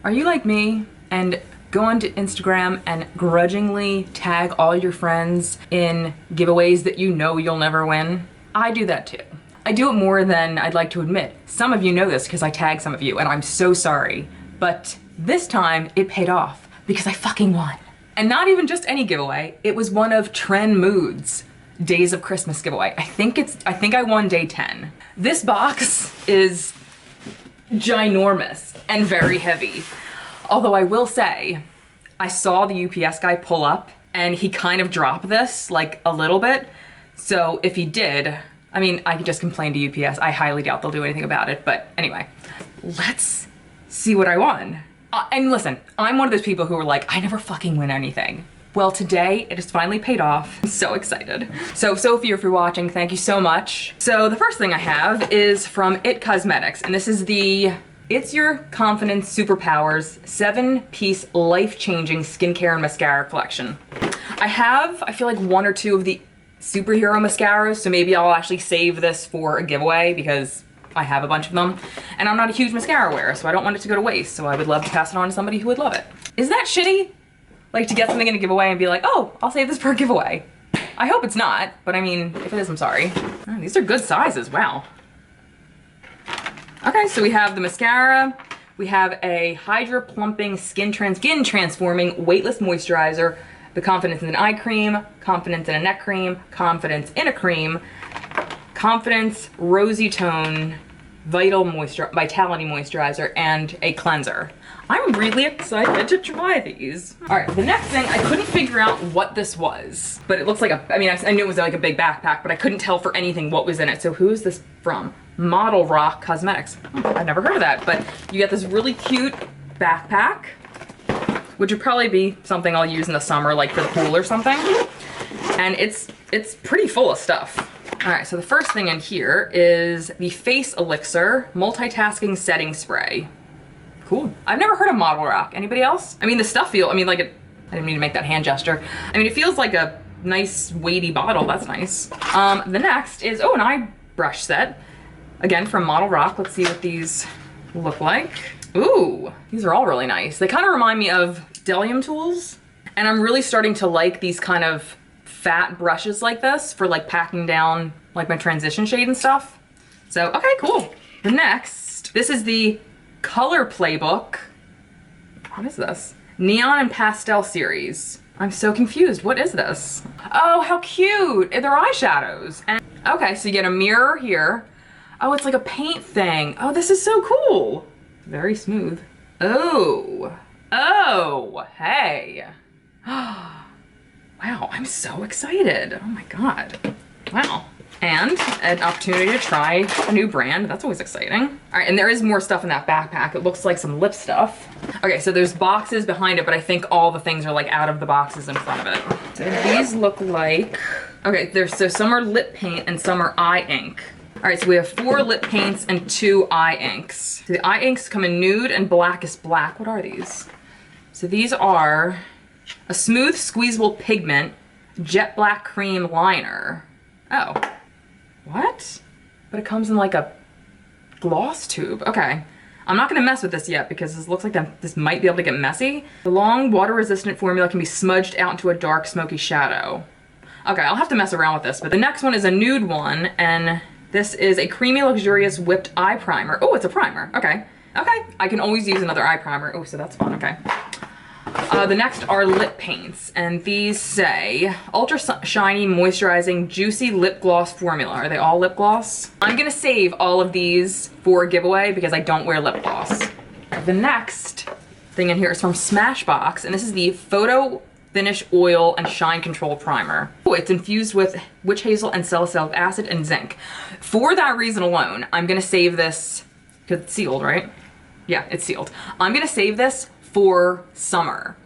Are you like me and go onto Instagram and grudgingly tag all your friends in giveaways that you know you'll never win? I do that too. I do it more than I'd like to admit. Some of you know this because I tag some of you and I'm so sorry. But this time it paid off because I fucking won. And not even just any giveaway, it was one of TrendMood's Days of Christmas giveaway. I think I won day 10. This box is ginormous and very heavy. Although I will say, I saw the UPS guy pull up and he kind of dropped this like a little bit. So if he did, I mean, I could just complain to UPS. I highly doubt they'll do anything about it. But anyway, let's see what I won. And listen, I'm one of those people who are like, I never fucking win anything. Well, today it has finally paid off. I'm so excited. So Sophie, if you're watching, thank you so much. So the first thing I have is from IT Cosmetics, and this is the It's Your Confidence Superpowers 7-piece life-changing skincare and mascara collection. I feel like 1 or 2 of the superhero mascaras, so maybe I'll actually save this for a giveaway because I have a bunch of them. And I'm not a huge mascara wearer, so I don't want it to go to waste, so I would love to pass it on to somebody who would love it. Is that shitty? Like to get something in a giveaway and be like, oh, I'll save this for a giveaway. I hope it's not, but I mean, if it is, I'm sorry. Oh, these are good sizes, wow. Okay, so we have the mascara, we have a Hydra Plumping Skin Transforming Weightless Moisturizer, the Confidence in an Eye Cream, Confidence in a Neck Cream, Confidence in a Cream, Confidence Rosy Tone Vitality Moisturizer, and a cleanser. I'm really excited to try these. All right, the next thing, I couldn't figure out what this was, but it looks like I knew it was like a big backpack, but I couldn't tell for anything what was in it. So who is this from? Model Rock Cosmetics. I've never heard of that, but you get this really cute backpack, which would probably be something I'll use in the summer, like for the pool or something. And it's pretty full of stuff. All right, so the first thing in here is the Face Elixir Multitasking Setting Spray. Cool. I've never heard of Model Rock. Anybody else? I mean, the stuff I didn't mean to make that hand gesture. I mean, it feels like a nice weighty bottle. That's nice. The next is, an eye brush set. Again, from Model Rock. Let's see what these look like. Ooh, these are all really nice. They kind of remind me of Delium tools. And I'm really starting to like these kind of fat brushes like this for like packing down like my transition shade and stuff. So, okay, cool. The next, this is the Color Playbook. What is this? Neon and Pastel series. I'm so confused. What is this? Oh, how cute. They're eyeshadows. And, okay, so you get a mirror here. Oh, it's like a paint thing. Oh, this is so cool. Very smooth. Oh, hey. Wow, I'm so excited. Oh my God. Wow. And an opportunity to try a new brand. That's always exciting. All right, and there is more stuff in that backpack. It looks like some lip stuff. Okay, so there's boxes behind it, but I think all the things are like out of the boxes in front of it. So these look like, okay, so some are lip paint and some are eye ink. All right, so we have 4 lip paints and 2 eye inks. So the eye inks come in nude and blackest black. What are these? So these are a smooth squeezable pigment jet black cream liner. Oh. What? But it comes in like a gloss tube. Okay. I'm not gonna mess with this yet because this looks like this might be able to get messy. The long water-resistant formula can be smudged out into a dark smoky shadow. Okay, I'll have to mess around with this, but the next one is a nude one, and this is a creamy, luxurious whipped eye primer. Oh, it's a primer. Okay. Okay. I can always use another eye primer. Oh, so that's fun. Okay. The next are lip paints, and these say ultra shiny moisturizing juicy lip gloss formula. Are they all lip gloss? I'm gonna save all of these for a giveaway because I don't wear lip gloss. The next thing in here is from Smashbox, and this is the Photo Finish Oil and Shine Control Primer. Oh, it's infused with witch hazel and salicylic acid and zinc. For that reason alone, I'm gonna save this, because it's sealed, right? Yeah, it's sealed. I'm gonna save this for summer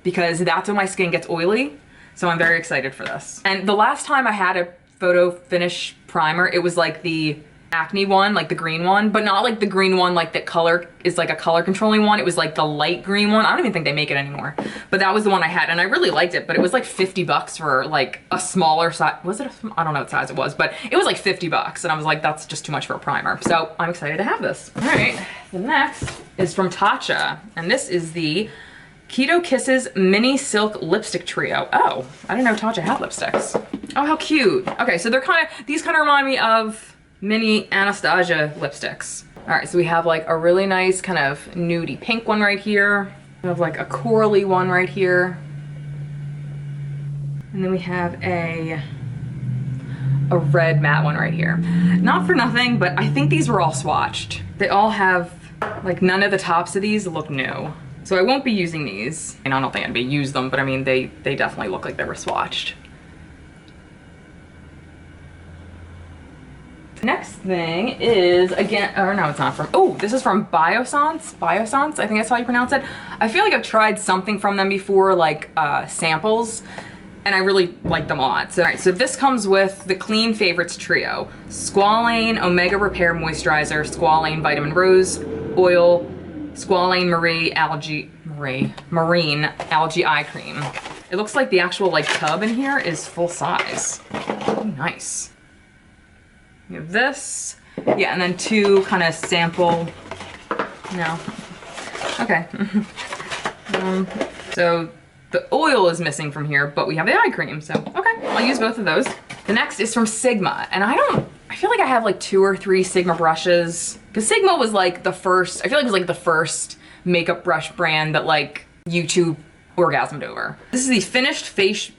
because that's when my skin gets oily. So I'm very excited for this. And the last time I had a Photo Finish primer, it was like the acne one, like the green one, but not like the green one like that color is like a color controlling one. It was like the light green one. I don't even think they make it anymore, but that was the one I had and I really liked it, but it was like 50 bucks for like a smaller size. Was it I don't know what size it was, but it was like 50 bucks and I was like, that's just too much for a primer. So I'm excited to have this. All right, the next is from Tatcha, and this is the Keto Kisses Mini Silk Lipstick Trio. Oh, I didn't know Tatcha had lipsticks. Oh, how cute. Okay, so these kind of remind me of mini Anastasia lipsticks. All right, so we have like a really nice kind of nudie pink one right here. We have like a corally one right here. And then we have a red matte one right here. Not for nothing, but I think these were all swatched. They all have, like none of the tops of these look new. So I won't be using these. And I don't think I'd use them, but I mean, they definitely look like they were swatched. Next thing is, again, or no, it's not from, oh, this is from Biossance. Biossance, I think that's how you pronounce it. I feel like I've tried something from them before, like samples, and I really like them a lot. So, all right, so this comes with the Clean Favorites Trio. Squalane Omega Repair Moisturizer, Squalane Vitamin Rose Oil, Squalane Marine Algae Eye Cream. It looks like the actual like tub in here is full size. Oh, nice. We have this, yeah, and then two kind of sample, no, okay. So the oil is missing from here, but we have the eye cream, so okay, I'll use both of those. The next is from Sigma, and I feel like I have like 2 or 3 Sigma brushes, because Sigma was like the first, I feel like it was like the first makeup brush brand that like YouTube orgasmed over. This is the finished face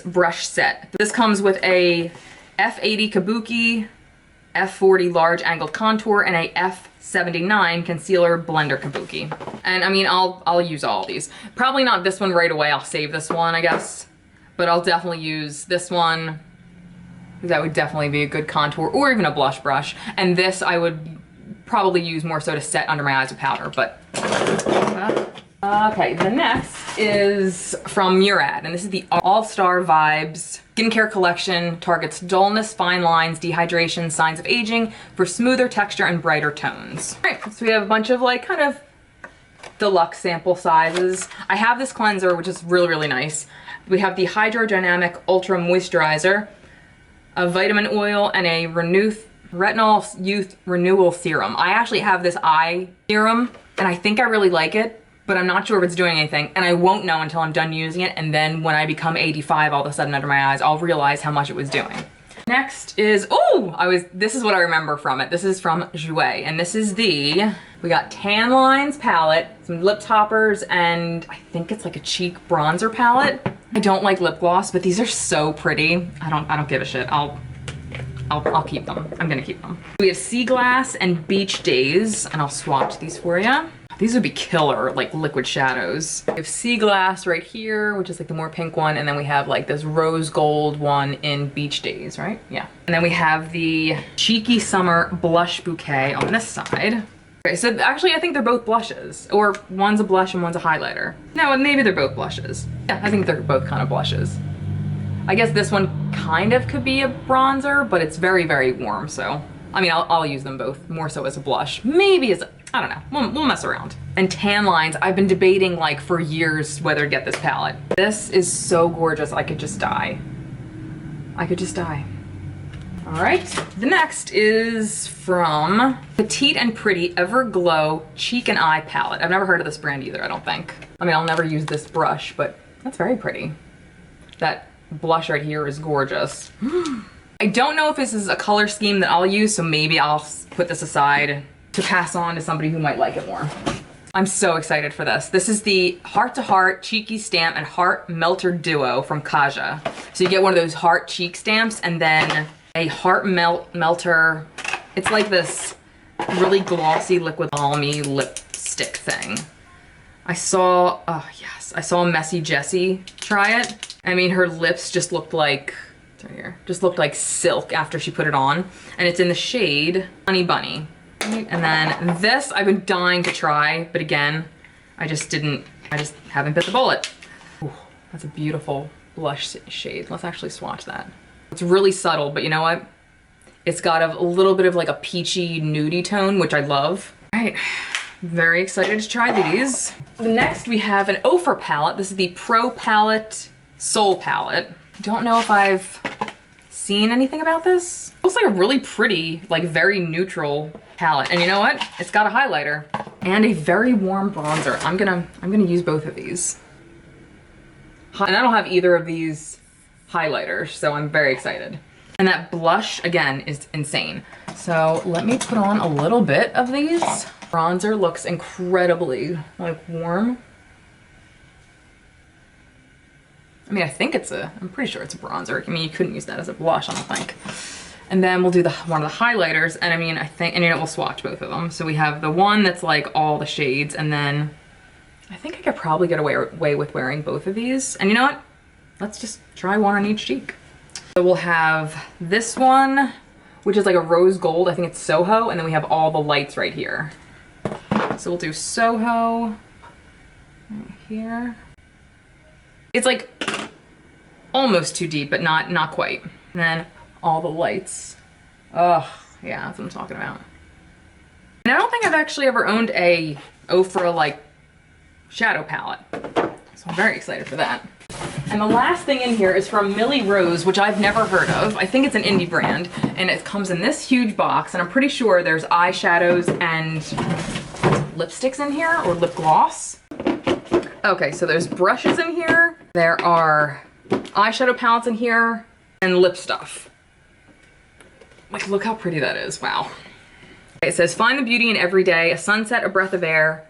brush set. This comes with a F80 Kabuki, F40 large angled contour, and a F79 concealer blender kabuki. And I mean, I'll use all of these. Probably not this one right away. I'll save this one, I guess. But I'll definitely use this one. That would definitely be a good contour or even a blush brush. And this I would probably use more so to set under my eyes with powder, but. Okay, the next is from Murad, and this is the All-Star Vibes Skincare Collection. Targets dullness, fine lines, dehydration, signs of aging for smoother texture and brighter tones. All right, so we have a bunch of like kind of deluxe sample sizes. I have this cleanser, which is really, really nice. We have the Hydrodynamic Ultra Moisturizer, a vitamin oil, and a Retinol Youth Renewal Serum. I actually have this eye serum, and I think I really like it, but I'm not sure if it's doing anything, and I won't know until I'm done using it, and then when I become 85 all of a sudden under my eyes, I'll realize how much it was doing. Next is, this is what I remember from it. This is from Gway, and this is we got Tan Lines palette, some lip toppers, and I think it's like a cheek bronzer palette. I don't like lip gloss, but these are so pretty. I don't give a shit. I'll keep them. I'm gonna keep them. We have Sea Glass and Beach Days, and I'll swatch these for you. These would be killer, like liquid shadows. We have Sea Glass right here, which is like the more pink one, and then we have like this rose gold one in Beach Days, right? Yeah. And then we have the Cheeky Summer Blush Bouquet on this side. Okay, so actually I think they're both blushes, or one's a blush and one's a highlighter. No, maybe they're both blushes. Yeah, I think they're both kind of blushes. I guess this one kind of could be a bronzer, but it's very, very warm, so. I mean, I'll use them both, more so as a blush. Maybe as a, I don't know, we'll mess around. And Tan Lines, I've been debating like for years whether to get this palette. This is so gorgeous, I could just die. I could just die. All right, the next is from Petite and Pretty Everglow Cheek and Eye Palette. I've never heard of this brand either, I don't think. I mean, I'll never use this brush, but that's very pretty. That blush right here is gorgeous. I don't know if this is a color scheme that I'll use, so maybe I'll put this aside to pass on to somebody who might like it more. I'm so excited for this. This is the Heart to Heart Cheeky Stamp and Heart Melter Duo from Kaja. So you get one of those heart cheek stamps and then a heart melter. It's like this really glossy liquid balmy lipstick thing. I saw Messy Jessie try it. I mean, her lips just looked like, it's right here, just looked like silk after she put it on. And it's in the shade Honey Bunny. And then this I've been dying to try, but again, I just haven't bit the bullet. Ooh, that's a beautiful blush shade. Let's actually swatch that. It's really subtle, but you know what? It's got a little bit of like a peachy nudie tone, which I love. All right, very excited to try these. Next we have an Ofra palette. This is the Pro Palette Soul Palette. Don't know if I've seen anything about this. Looks like a really pretty, like very neutral palette. And you know what? It's got a highlighter and a very warm bronzer. I'm gonna use both of these. And I don't have either of these highlighters, so I'm very excited. And that blush, again, is insane. So let me put on a little bit of these. Bronzer looks incredibly, like, warm. I mean, I'm pretty sure it's a bronzer. I mean, you couldn't use that as a blush, I don't think. And then we'll do one of the highlighters, and I mean, we'll swatch both of them. So we have the one that's like all the shades, and then I think I could probably get away with wearing both of these. And you know what? Let's just try one on each cheek. So we'll have this one, which is like a rose gold. I think it's SOHO, and then we have all the lights right here. So we'll do SOHO right here. It's like almost too deep, but not quite. And then all the lights. Oh, yeah, that's what I'm talking about. And I don't think I've actually ever owned a Ofra like shadow palette. So I'm very excited for that. And the last thing in here is from Millie Rose, which I've never heard of. I think it's an indie brand, and it comes in this huge box, and I'm pretty sure there's eyeshadows and lipsticks in here, or lip gloss. Okay, so there's brushes in here, there are eyeshadow palettes in here, and lip stuff. Like, look how pretty that is, wow. Okay, it says, find the beauty in every day, a sunset, a breath of air,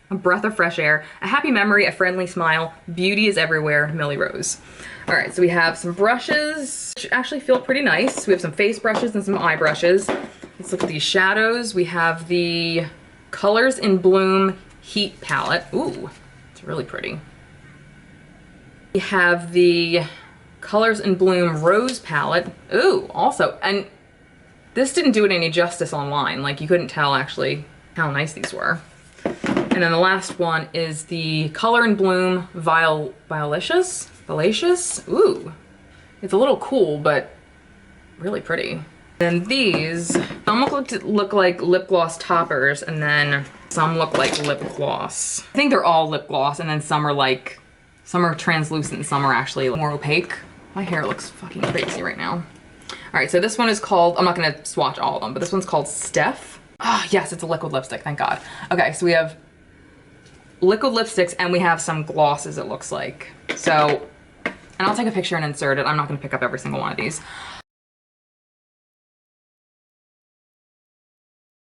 a breath of fresh air, a happy memory, a friendly smile, beauty is everywhere, Millie Rose. All right, so we have some brushes, which actually feel pretty nice. We have some face brushes and some eye brushes. Let's look at these shadows. We have the Colors in Bloom Heat Palette. Ooh, it's really pretty. We have the Colors in Bloom Rose Palette. Ooh, also, and this didn't do it any justice online. Like, you couldn't tell actually how nice these were. And then the last one is the Color in Bloom Violaceous. Ooh, it's a little cool, but really pretty. And these, some look like lip gloss toppers, and then some look like lip gloss. I think they're all lip gloss, and then some are translucent, and some are actually more opaque. My hair looks fucking crazy right now. All right, so this one is called, I'm not gonna swatch all of them, but this one's called Steph. Ah, yes, it's a liquid lipstick, thank God. Okay, so we have liquid lipsticks, and we have some glosses, it looks like. So, and I'll take a picture and insert it. I'm not gonna pick up every single one of these.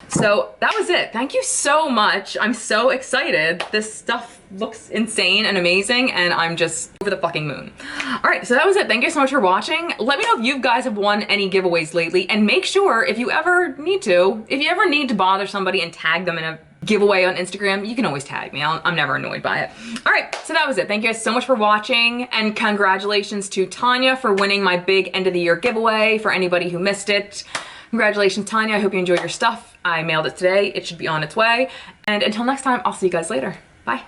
So that was it. Thank you so much. I'm so excited. This stuff looks insane and amazing, and I'm just over the fucking moon. All right, so that was it. Thank you so much for watching. Let me know if you guys have won any giveaways lately, and make sure if you ever need to bother somebody and tag them in a giveaway on Instagram, you can always tag me. I'm never annoyed by it. All right, so that was it. Thank you guys so much for watching, and congratulations to Tanya for winning my big end of the year giveaway. For anybody who missed it, congratulations, Tanya. I hope you enjoyed your stuff. I mailed it today. It should be on its way. And until next time, I'll see you guys later. Bye.